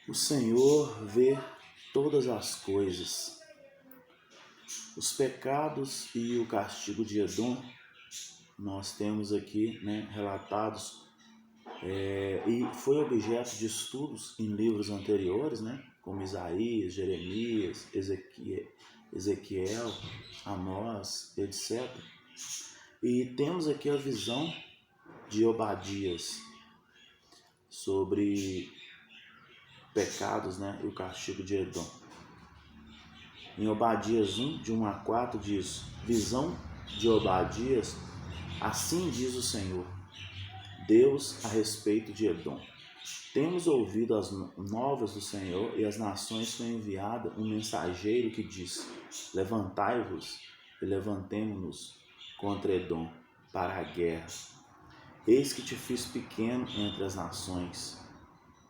O Senhor vê todas as coisas. Os pecados e o castigo de Edom, nós temos aqui, relatados, e foi objeto de estudos em livros anteriores, como Isaías, Jeremias, Ezequiel, Amós, etc. E temos aqui a visão de Obadias sobre pecados, e o castigo de Edom. Em Obadias 1, de 1 a 4, diz: visão de Obadias, assim diz o Senhor, Deus a respeito de Edom. Temos ouvido as novas do Senhor, e às nações foi enviado um mensageiro que diz: levantai-vos e levantemo-nos contra Edom para a guerra. Eis que te fiz pequeno entre as nações,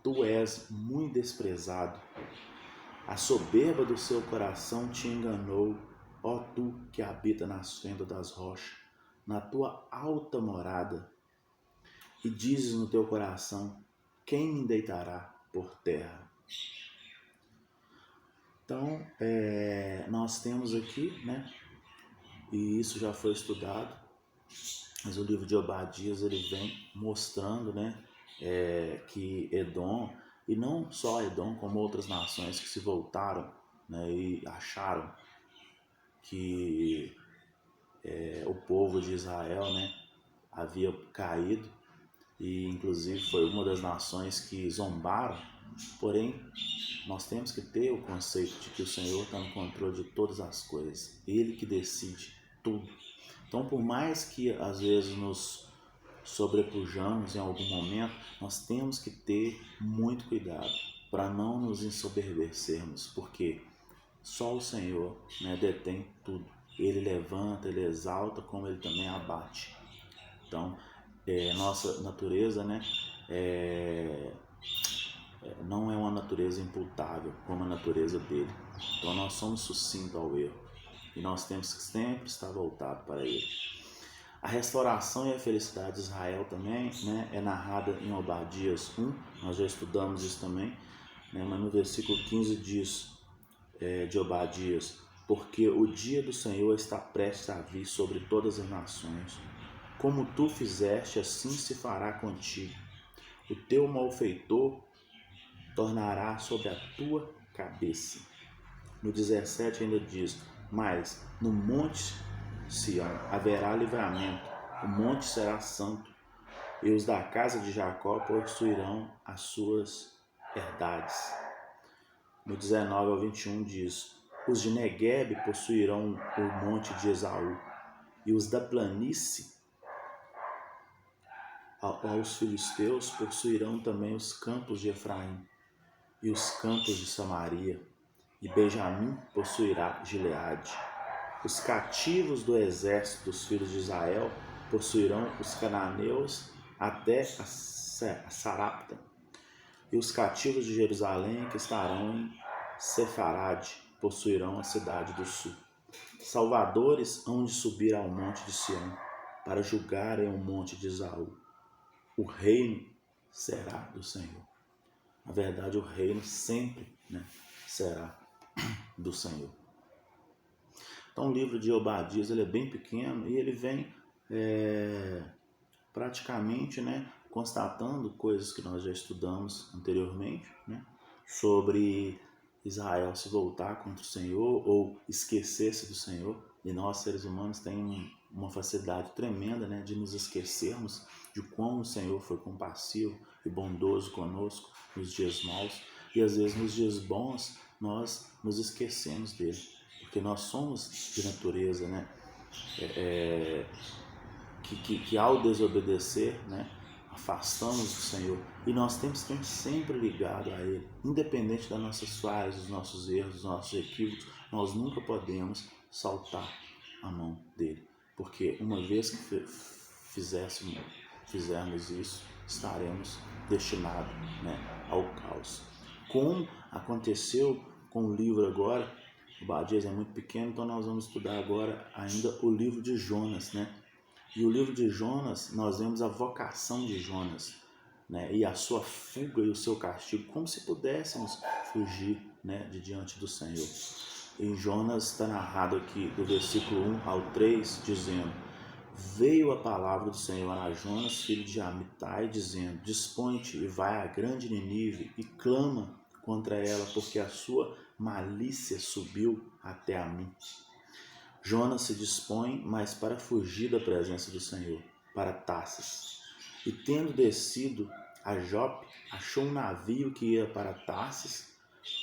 tu és muito desprezado. A soberba do seu coração te enganou, ó tu que habita nas fendas das rochas, na tua alta morada. E dizes no teu coração: quem me deitará por terra? Então, nós temos aqui, e isso já foi estudado, mas o livro de Obadias ele vem mostrando, que Edom, e não só Edom, como outras nações que se voltaram, e acharam que o povo de Israel, havia caído, e inclusive foi uma das nações que zombaram. Porém, nós temos que ter o conceito de que o Senhor está no controle de todas as coisas, Ele que decide tudo. Então, por mais que às vezes nos sobrepujamos em algum momento, nós temos que ter muito cuidado para não nos ensoberbecermos, porque só o Senhor detém tudo. Ele levanta, Ele exalta, como Ele também abate. Então, nossa natureza não é uma natureza imputável como a natureza dele. Então, nós somos sucintos ao erro e nós temos que sempre estar voltados para Ele. A restauração e a felicidade de Israel também é narrada em Obadias 1, nós já estudamos isso também, mas no versículo 15 diz de Obadias: porque o dia do Senhor está prestes a vir sobre todas as nações. Como tu fizeste, assim se fará contigo. O teu malfeitor tornará sobre a tua cabeça. No 17 ainda diz: mas no monte Sião haverá livramento, o monte será santo, e os da casa de Jacó possuirão as suas herdades. No 19 ao 21 diz: os de Neguebe possuirão o monte de Esaú, e os da planície aos filisteus possuirão também os campos de Efraim, e os campos de Samaria, e Benjamim possuirá Gileade. Os cativos do exército dos filhos de Israel possuirão os cananeus até a Sarapta, e os cativos de Jerusalém que estarão em Sefarade possuirão a cidade do sul. Salvadores hão de subir ao monte de Sião para julgarem o monte de Esaú. O reino será do Senhor. Na verdade, o reino sempre será do Senhor. Então, o livro de Obadias ele é bem pequeno e ele vem praticamente constatando coisas que nós já estudamos anteriormente, sobre Israel se voltar contra o Senhor ou esquecer-se do Senhor. E nós, seres humanos, temos uma facilidade tremenda de nos esquecermos de como o Senhor foi compassivo e bondoso conosco nos dias maus. E às vezes nos dias bons nós nos esquecemos dele, porque nós somos de natureza que ao desobedecer afastamos do Senhor, e nós temos que estar sempre ligado a Ele, independente das nossas falhas, dos nossos erros, dos nossos equívocos. Nós nunca podemos saltar a mão dele, porque uma vez que fizermos isso, estaremos destinados ao caos. Como aconteceu com o livro agora, o Obadias é muito pequeno, então nós vamos estudar agora ainda o livro de Jonas, E o livro de Jonas, nós vemos a vocação de Jonas. né, e a sua fuga e o seu castigo, como se pudéssemos fugir, né, de diante do Senhor. Em Jonas está narrado aqui do versículo 1 ao 3, dizendo: veio a palavra do Senhor a Jonas, filho de Amitai, dizendo: dispõe-te e vai à grande Nínive e clama contra ela, porque a sua malícia subiu até a mim. Jonas se dispõe, mas para fugir da presença do Senhor, para Tarsis. E tendo descido a Jope, achou um navio que ia para Tarsis,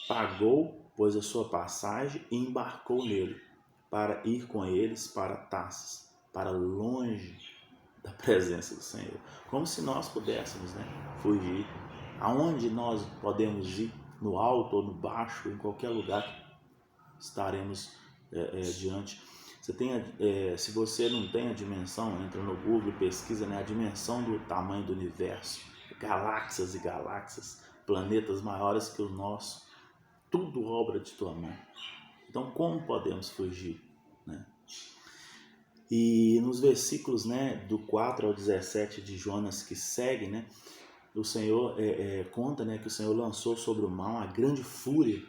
pagou, pois, a sua passagem e embarcou nele, para ir com eles para Tarsis, para longe da presença do Senhor. Como se nós pudéssemos, né, fugir. Aonde nós podemos ir, no alto ou no baixo, em qualquer lugar, estaremos diante. Se você não tem a dimensão, entra no Google e pesquisa, né, a dimensão do tamanho do universo, galáxias e galáxias, planetas maiores que o nosso, tudo obra de tua mão. Então, como podemos fugir, né? E nos versículos, né, do 4 ao 17 de Jonas que segue, né, o Senhor conta, né, que o Senhor lançou sobre o mar uma grande fúria,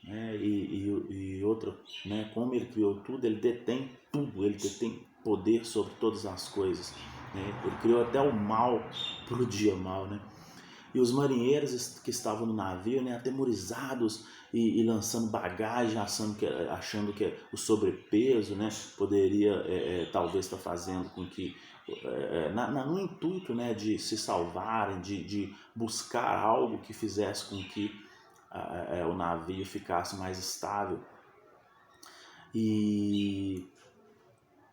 né, e outra, né, como ele criou tudo, ele detém tudo, ele detém poder sobre todas as coisas, né? Ele criou até o mal para o dia mal, né? E os marinheiros que estavam no navio, né, atemorizados e lançando bagagem, achando que o sobrepeso, né, poderia talvez estar fazendo com que, no intuito, né, de se salvarem, de buscar algo que fizesse com que o navio ficasse mais estável. E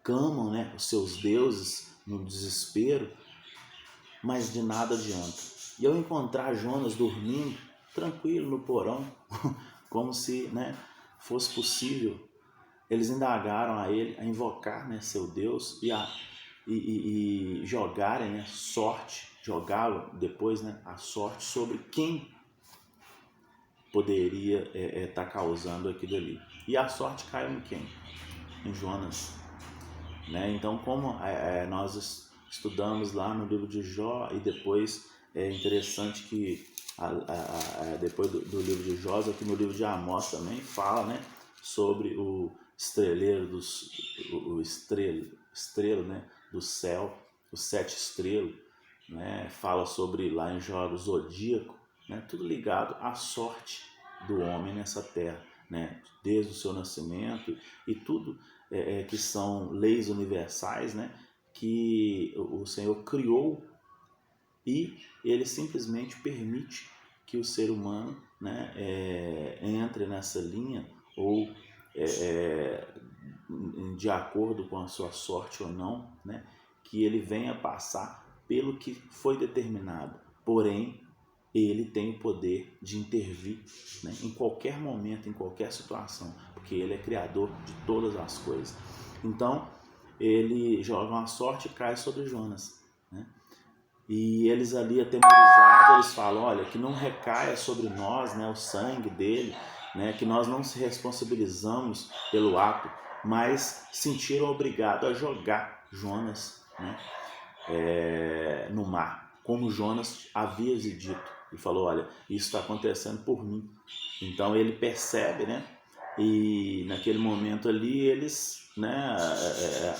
clamam, né, os seus deuses no desespero, mas de nada adianta. E ao encontrar Jonas dormindo, tranquilo no porão, como se, né, fosse possível, eles indagaram a ele a invocar, né, seu Deus e jogarem, né, jogá-lo depois, né, a sorte sobre quem poderia estar causando aquilo ali. E a sorte caiu em quem? Em Jonas, né? Então, como nós estudamos lá no livro de Jó, e depois é interessante que depois do livro de Jó, aqui no livro de Amós também fala, né, sobre o estreleiro o estrelo, né, do céu, os 7 estrelas, né? Fala sobre lá em Jó o zodíaco, né? Tudo ligado à sorte do homem nessa terra, né? Desde o seu nascimento e tudo que são leis universais, né, que o Senhor criou, e ele simplesmente permite que o ser humano, né, entre nessa linha, ou de acordo com a sua sorte ou não, né, que ele venha passar pelo que foi determinado. Porém, ele tem o poder de intervir, né, em qualquer momento, em qualquer situação, porque ele é criador de todas as coisas. Então, ele joga uma sorte e cai sobre Jonas, né? E eles ali atemorizados, eles falam: olha, que não recaia sobre nós, né, o sangue dele, né, que nós não se responsabilizamos pelo ato, mas sentiram obrigado a jogar Jonas, né, no mar, como Jonas havia dito. Ele falou: olha, isso está acontecendo por mim. Então ele percebe, né? E naquele momento ali eles, né?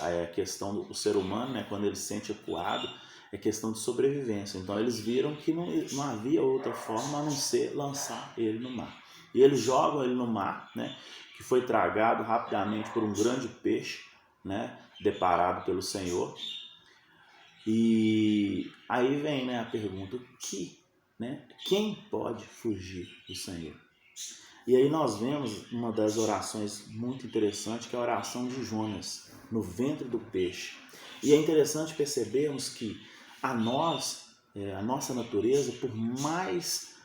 A questão do ser humano, né? Quando ele se sente acuado, é questão de sobrevivência. Então eles viram que não havia outra forma a não ser lançar ele no mar. E eles jogam ele no mar, né? Que foi tragado rapidamente por um grande peixe, né? Deparado pelo Senhor. E aí vem, né, a pergunta: quem pode fugir do Senhor? E aí nós vemos uma das orações muito interessante, que é a oração de Jonas, no ventre do peixe. E é interessante percebermos que a nossa natureza, por mais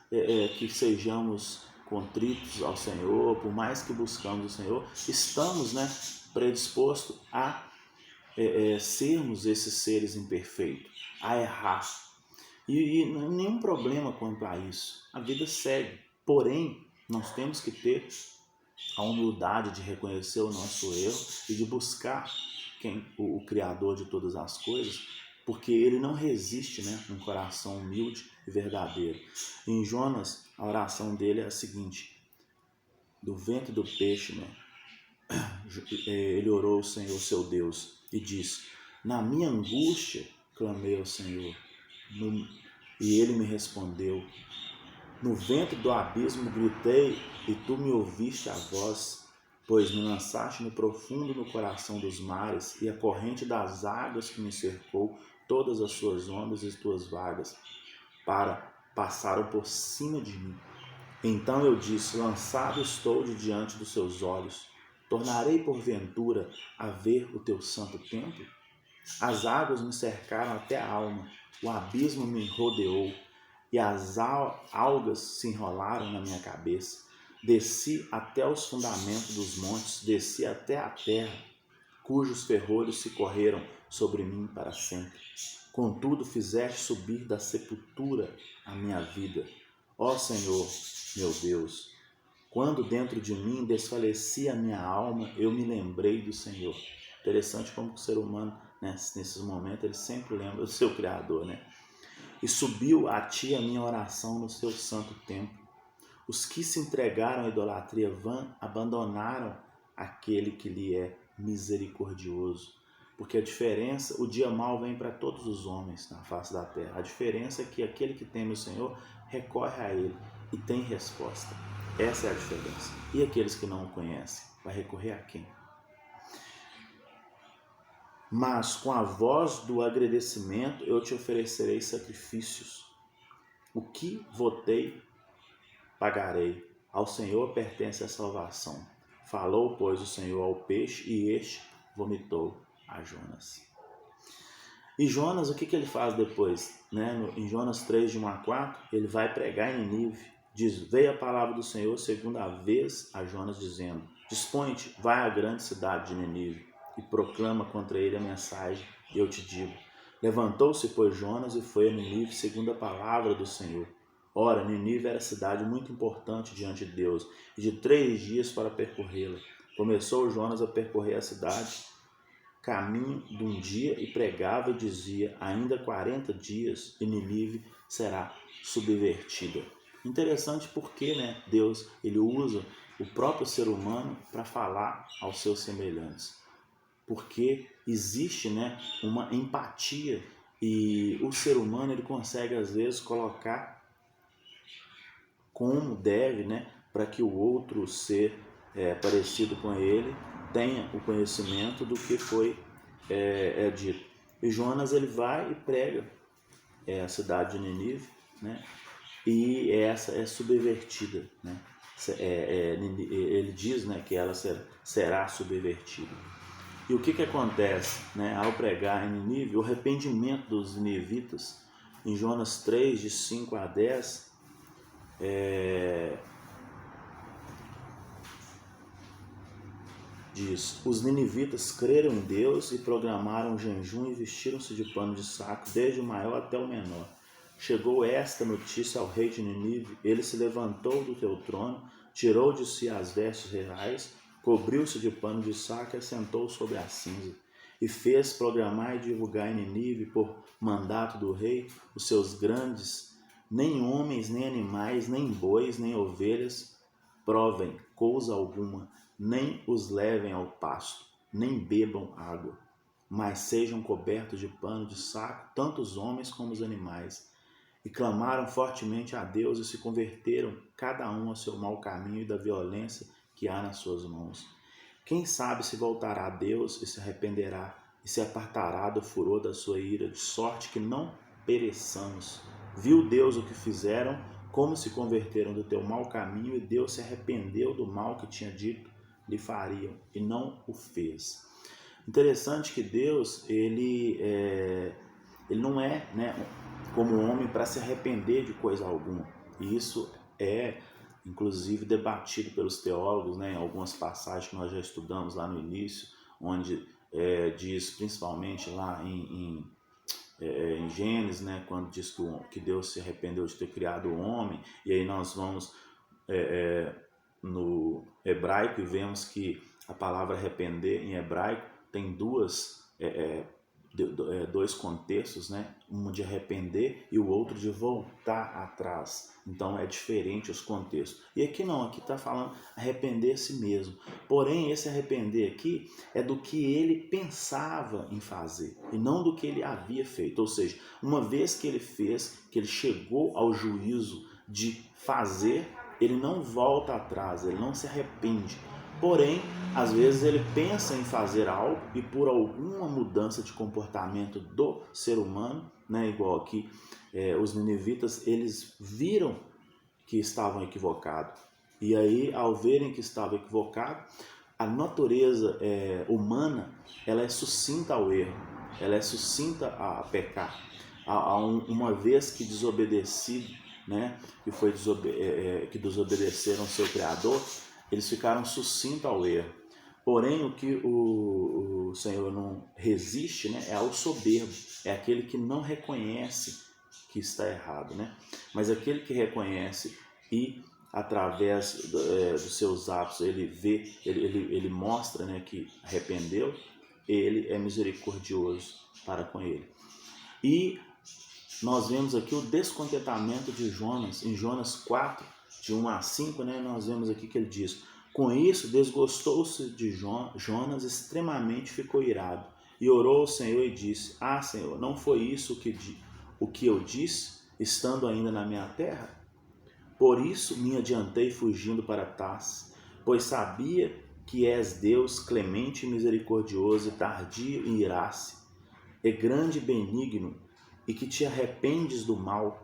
que sejamos contritos ao Senhor, por mais que buscamos o Senhor, estamos, né, predispostos a sermos esses seres imperfeitos, a errar. E nenhum problema quanto a isso. A vida segue. Porém, nós temos que ter a humildade de reconhecer o nosso erro e de buscar o Criador de todas as coisas, porque ele não resiste, né, num coração humilde e verdadeiro. Em Jonas, a oração dele é a seguinte: do ventre do peixe, né, ele orou ao Senhor, seu Deus, e disse: na minha angústia clamei ao Senhor, e ele me respondeu. No ventre do abismo gritei, e tu me ouviste a voz, pois me lançaste no profundo no coração dos mares, e a corrente das águas que me cercou, todas as suas ondas e tuas vagas, passaram por cima de mim. Então eu disse: lançado estou de diante dos seus olhos. Tornarei porventura a ver o teu santo templo? As águas me cercaram até a alma, o abismo me rodeou, e as algas se enrolaram na minha cabeça. Desci até os fundamentos dos montes, desci até a terra, cujos ferrolhos se correram sobre mim para sempre. Contudo, fizeste subir da sepultura a minha vida. Ó Senhor, meu Deus, quando dentro de mim desfalecia a minha alma, eu me lembrei do Senhor. Interessante como o ser humano, né, nesses momentos, ele sempre lembra do seu Criador, né? E subiu a ti a minha oração no seu santo templo. Os que se entregaram à idolatria vã abandonaram aquele que lhe é misericordioso. Porque a diferença, o dia mau vem para todos os homens na face da terra. A diferença é que aquele que teme o Senhor recorre a ele e tem resposta. Essa é a diferença. E aqueles que não o conhecem, vai recorrer a quem? Mas com a voz do agradecimento eu te oferecerei sacrifícios. O que votei, pagarei. Ao Senhor pertence a salvação. Falou, pois, o Senhor ao peixe, e este vomitou a Jonas. E Jonas, o que ele faz depois? Em Jonas 3, de 1 a 4, ele vai pregar em Nínive. Diz: veio a palavra do Senhor segunda vez a Jonas, dizendo: dispõe-te, vai à grande cidade de Nínive e proclama contra ele a mensagem, e eu te digo. Levantou-se, pois, Jonas e foi a Nínive segundo a palavra do Senhor. Ora, Nínive era cidade muito importante diante de Deus, e de 3 dias para percorrê-la. Começou Jonas a percorrer a cidade, caminho de um dia, e pregava e dizia: ainda 40 dias e Nínive será subvertida. Interessante porque, Deus ele usa o próprio ser humano para falar aos seus semelhantes. Porque existe, uma empatia, e o ser humano ele consegue às vezes colocar como deve, para que o outro ser parecido com ele tenha o conhecimento do que foi dito. E Jonas ele vai e prega a cidade de Nínive, e essa é subvertida, ele diz, que ela será subvertida. E o que acontece, ao pregar em Nínive? O arrependimento dos ninivitas, em Jonas 3, de 5 a 10, diz: os ninivitas creram em Deus e programaram jejum e vestiram-se de pano de saco, desde o maior até o menor. Chegou esta notícia ao rei de Nínive, ele se levantou do teu trono, tirou de si as vestes reais, cobriu-se de pano de saco e assentou sobre a cinza, e fez programar e divulgar em Nínive, por mandato do rei, os seus grandes: nem homens, nem animais, nem bois, nem ovelhas provem coisa alguma, nem os levem ao pasto, nem bebam água, mas sejam cobertos de pano de saco, tanto os homens como os animais. E clamaram fortemente a Deus e se converteram, cada um ao seu mau caminho e da violência que há nas suas mãos. Quem sabe se voltará a Deus e se arrependerá e se apartará do furor da sua ira, de sorte que não pereçamos. Viu Deus o que fizeram, como se converteram do teu mau caminho, e Deus se arrependeu do mal que tinha dito lhe fariam, e não o fez. Interessante que Deus, ele não é, como homem para se arrepender de coisa alguma. E isso é, inclusive, debatido pelos teólogos, em algumas passagens que nós já estudamos lá no início, onde diz, principalmente lá em Gênesis, quando diz que Deus se arrependeu de ter criado o homem, e aí nós vamos no hebraico e vemos que a palavra arrepender em hebraico tem duas dois contextos, né? Um de arrepender e o outro de voltar atrás. Então é diferente os contextos. E aqui não, aqui está falando arrepender-se mesmo. Porém, esse arrepender aqui é do que ele pensava em fazer e não do que ele havia feito. Ou seja, uma vez que ele fez, que ele chegou ao juízo de fazer, ele não volta atrás, ele não se arrepende. Porém, às vezes ele pensa em fazer algo e por alguma mudança de comportamento do ser humano, né, igual aqui os ninivitas, eles viram que estavam equivocados. E aí, ao verem que estavam equivocados, a natureza humana, ela é sucinta ao erro, ela é sucinta a pecar. Uma vez que desobedecido, né, que desobedeceram ao seu Criador, eles ficaram sucintos ao erro. Porém, o que o Senhor não resiste, né, é ao soberbo, é aquele que não reconhece que está errado, né? Mas aquele que reconhece e através dos seus atos ele vê, ele mostra, né, que arrependeu, ele é misericordioso para com ele. E nós vemos aqui o descontentamento de Jonas, em Jonas 4, de 1 a 5, né, nós vemos aqui que ele diz: com isso desgostou-se de Jonas extremamente, ficou irado, e orou ao Senhor e disse: ah, Senhor, não foi isso o que eu disse, estando ainda na minha terra? Por isso me adiantei fugindo para Tarsis, pois sabia que és Deus clemente e misericordioso, tardio em irar-se, e grande e benigno, e que te arrependes do mal.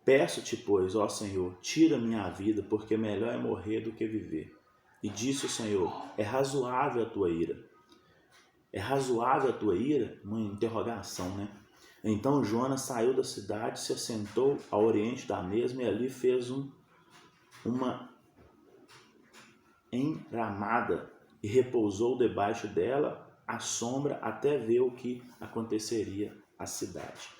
Peço-te, pois, ó Senhor, tira minha vida, porque melhor é morrer do que viver. E disse o Senhor: é razoável a tua ira. É razoável a tua ira? Uma interrogação, né? Então Jonas saiu da cidade, se assentou ao oriente da mesma e ali fez uma enramada e repousou debaixo dela à sombra até ver o que aconteceria à cidade.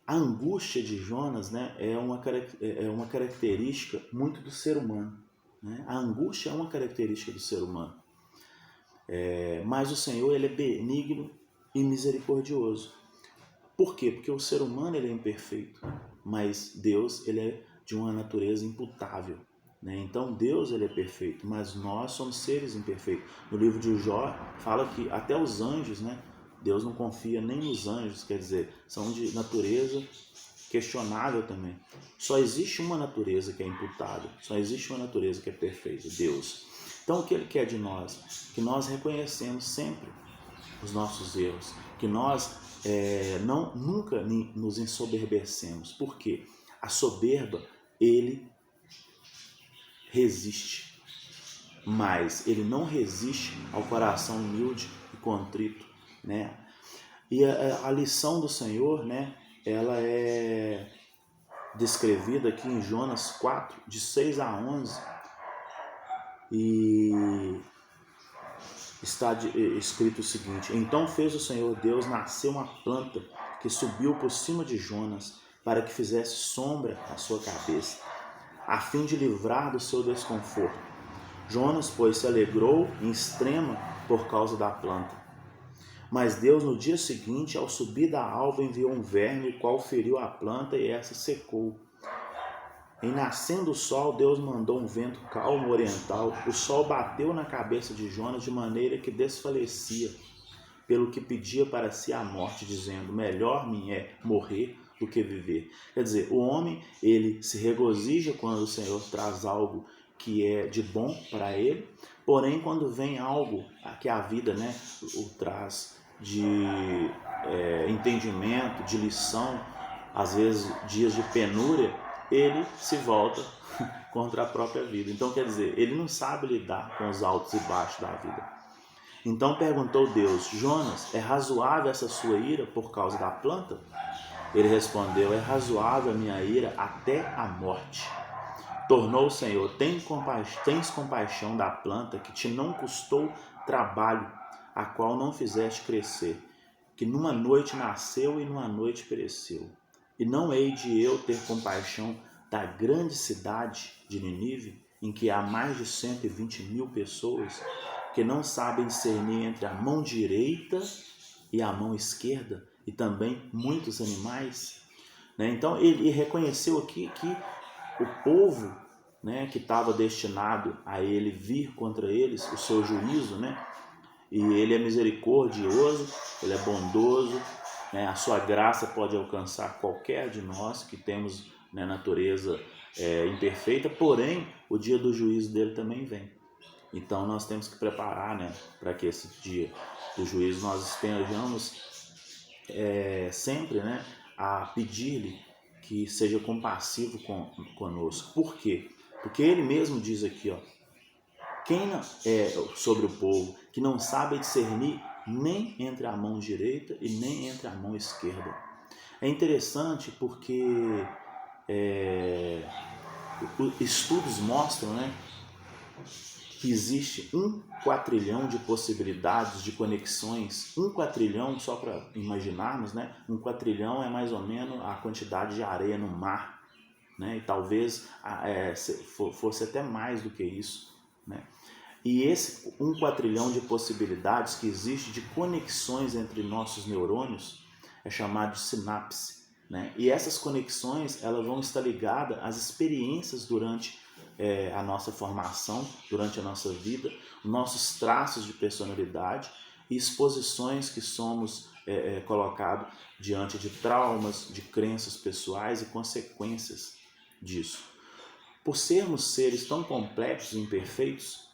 A angústia de Jonas, né, é uma característica muito do ser humano, né? A angústia é uma característica do ser humano. Mas o Senhor, ele é benigno e misericordioso. Por quê? Porque o ser humano, ele é imperfeito, mas Deus, ele é de uma natureza imputável, né? Então Deus, ele é perfeito, mas nós somos seres imperfeitos. No livro de Jó fala que até os anjos, né, Deus não confia nem nos anjos, quer dizer, são de natureza questionável também. Só existe uma natureza que é imputável, só existe uma natureza que é perfeita, Deus. Então o que ele quer de nós? Que nós reconhecemos sempre os nossos erros, que nós nunca nos ensoberbecemos. Por quê? A soberba, ele resiste, mas ele não resiste ao coração humilde e contrito, né? E a lição do Senhor, né, ela é descrevida aqui em Jonas 4, de 6 a 11, e está escrito o seguinte: então fez o Senhor Deus nascer uma planta que subiu por cima de Jonas, para que fizesse sombra à sua cabeça, a fim de livrar do seu desconforto. Jonas, pois, se alegrou em extrema por causa da planta. Mas Deus, no dia seguinte, ao subir da alva, enviou um verme, o qual feriu a planta e essa secou. Em nascendo o sol, Deus mandou um vento calmo oriental. O sol bateu na cabeça de Jonas de maneira que desfalecia, pelo que pedia para si a morte, dizendo: melhor me é morrer do que viver. Quer dizer, o homem, ele se regozija quando o Senhor traz algo que é de bom para ele, porém quando vem algo que a vida, né, o traz de entendimento, de lição, às vezes dias de penúria, ele se volta contra a própria vida. Então, quer dizer, ele não sabe lidar com os altos e baixos da vida. Então perguntou Deus: Jonas, é razoável essa sua ira por causa da planta? Ele respondeu: é razoável a minha ira até a morte. Tornou o Senhor: tens compaixão da planta que te não custou trabalho, a qual não fizeste crescer, que numa noite nasceu e numa noite pereceu. E não hei de eu ter compaixão da grande cidade de Nínive, em que há mais de 120 mil pessoas, que não sabem discernir entre a mão direita e a mão esquerda, e também muitos animais. Né? Então ele reconheceu aqui que o povo, né, que estava destinado a ele vir contra eles, o seu juízo, né? E ele é misericordioso, ele é bondoso, né? A sua graça pode alcançar qualquer de nós que temos, né, natureza imperfeita, porém o dia do juízo dele também vem. Então nós temos que preparar, né, para que esse dia do juízo nós estejamos sempre, né, a pedir-lhe que seja compassivo conosco. Por quê? Porque ele mesmo diz aqui, ó, quem não, sobre o povo, que não sabe discernir nem entre a mão direita e nem entre a mão esquerda. É interessante porque estudos mostram, né, que existe 1 quatrilhão de possibilidades de conexões. 1 quatrilhão, só para imaginarmos, né? 1 quatrilhão é mais ou menos a quantidade de areia no mar, né? E talvez fosse até mais do que isso, né? E esse 1 quatrilhão de possibilidades que existe de conexões entre nossos neurônios é chamado de sinapse, né? E essas conexões, elas vão estar ligadas às experiências durante a nossa formação, durante a nossa vida, nossos traços de personalidade e exposições que somos colocados diante de traumas, de crenças pessoais e consequências disso. Por sermos seres tão complexos e imperfeitos,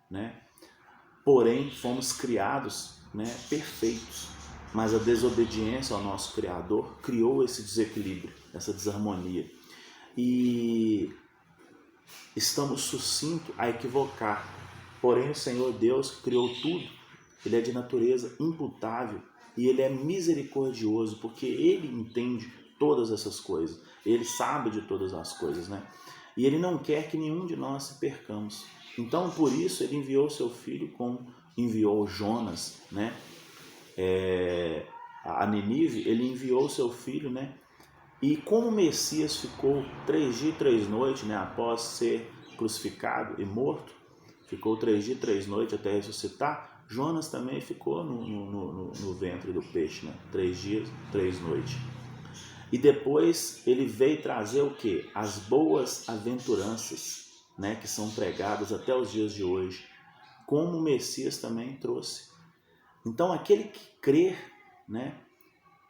né, porém fomos criados, né, perfeitos, mas a desobediência ao nosso Criador criou esse desequilíbrio, essa desarmonia. E estamos sucintos a equivocar. Porém, o Senhor Deus que criou tudo, ele é de natureza imputável e ele é misericordioso, porque ele entende todas essas coisas. Ele sabe de todas as coisas, né? E ele não quer que nenhum de nós se percamos. Então, por isso, ele enviou seu filho, como enviou Jonas, né? A Nínive, ele enviou seu filho, né? E como o Messias ficou 3 dias e 3 noites, né, após ser crucificado e morto, ficou 3 dias e 3 noites até ressuscitar, Jonas também ficou no ventre do peixe, né, 3 dias e 3 noites. E depois ele veio trazer o quê? As boas aventuranças, né, que são pregadas até os dias de hoje, como o Messias também trouxe. Então aquele que crer, né,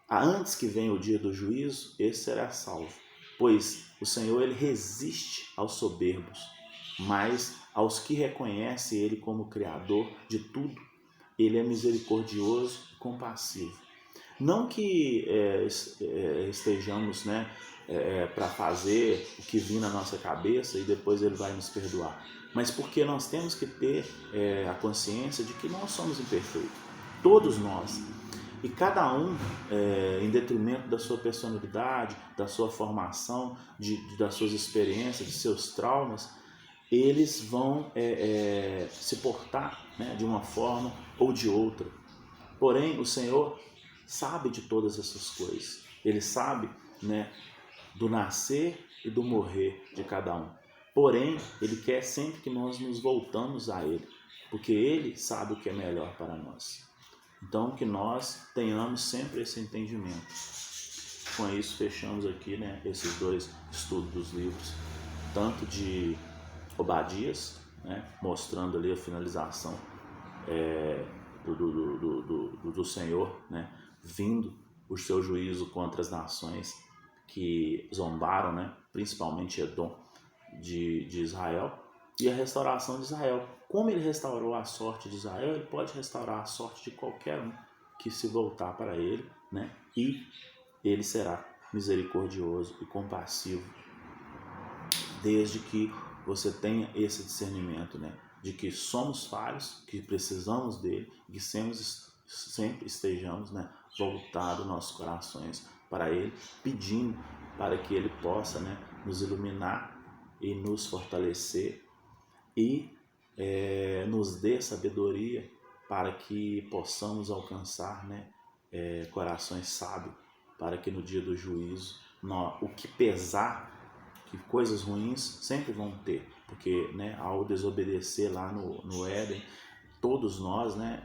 antes que venha o dia do juízo, esse será salvo, pois o Senhor ele resiste aos soberbos, mas aos que reconhecem ele como Criador de tudo, ele é misericordioso e compassivo. Não que estejamos, né, para fazer o que vir na nossa cabeça e depois ele vai nos perdoar, mas porque nós temos que ter a consciência de que nós somos imperfeitos, todos nós. E cada um, em detrimento da sua personalidade, da sua formação, das suas experiências, de seus traumas, eles vão se portar, né, de uma forma ou de outra. Porém, o Senhor sabe de todas essas coisas. Ele sabe, né, do nascer e do morrer de cada um. Porém, Ele quer sempre que nós nos voltamos a Ele, porque Ele sabe o que é melhor para nós. Então, que nós tenhamos sempre esse entendimento. Com isso, fechamos aqui, né, esses 2 estudos dos livros, tanto de Obadias, né, mostrando ali a finalização do Senhor, né, vindo o seu juízo contra as nações que zombaram, né, principalmente Edom, de Israel, e a restauração de Israel. Como ele restaurou a sorte de Israel, ele pode restaurar a sorte de qualquer um que se voltar para ele, né? E ele será misericordioso e compassivo, desde que você tenha esse discernimento, né, de que somos falhos, que precisamos dele, que sempre estejamos, né, voltados nossos corações para ele, pedindo para que ele possa, né, nos iluminar e nos fortalecer e nos dê sabedoria para que possamos alcançar, né, corações sábios, para que no dia do juízo, o que pesar, que coisas ruins sempre vão ter, porque, né, ao desobedecer lá no Éden, todos nós, né,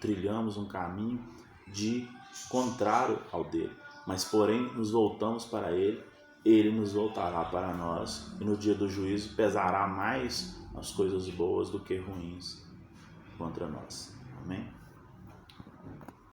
trilhamos um caminho de contrário ao dele, mas porém nos voltamos para ele, ele nos voltará para nós, e no dia do juízo pesará mais as coisas boas do que ruins contra nós. Amém?